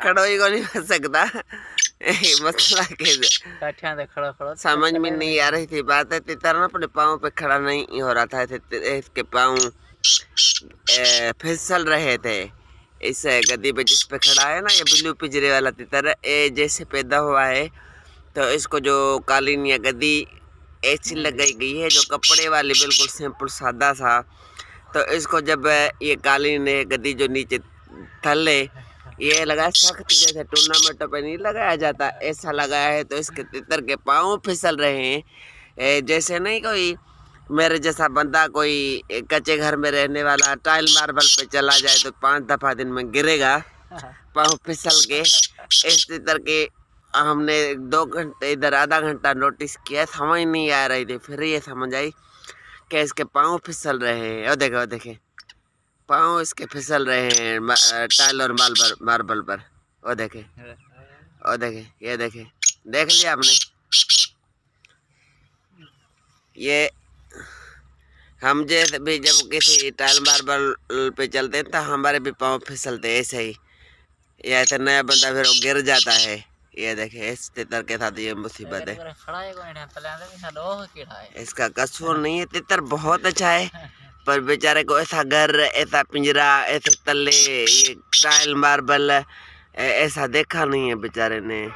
खड़ो ही को नहीं कर सकता। मसला के समझ में नहीं आ रही थी बात है। तीतर ना अपने पाँव पे खड़ा नहीं हो रहा था, इसके पाँव फिसल रहे थे। इस गद्दी पे जिस पे खड़ा है ना, ये ब्लू पिंजरे वाला तीतर ये जैसे पैदा हुआ है तो इसको जो कालीन या गद्दी ऐसी लगाई गई है जो कपड़े वाली बिल्कुल सिंपल सादा सा, तो इसको जब ये कालीन गद्दी जो नीचे थल्ले ये लगाया सख्त, जैसे टूर्नामेंटों पे नहीं लगाया जाता ऐसा लगाया है, तो इसके तीतर के पाँव फिसल रहे हैं। जैसे नहीं कोई मेरे जैसा बंदा कोई कच्चे घर में रहने वाला टाइल मार्बल पे चला जाए तो 5 दफ़ा दिन में गिरेगा पाँव फिसल के, इस तीतर के हमने 2 घंटे इधर आधा घंटा नोटिस किया, समझ नहीं आ रही थी। फिर ये समझ आई कि इसके पाँव फिसल रहे हैं। और देखे, देखे पाँव इसके फिसल रहे हैं टाइल और मार्बल पर। और देखे, और देखे, ये देखे, देख लिया आपने। ये हम जैसे भी जब किसी टाइल मार्बल पे चलते हैं तो हमारे भी पाँव फिसलते ऐसे ही, या ऐसा नया बंदा फिर वो गिर जाता है। ये देखे इस तीतर के साथ ये मुसीबत है। इसका कसूर नहीं है, तीतर बहुत अच्छा है, पर बेचारे को ऐसा घर, ऐसा पिंजरा, ऐसे तल्ले, ये टाइल मार्बल ऐसा देखा नहीं है बेचारे ने।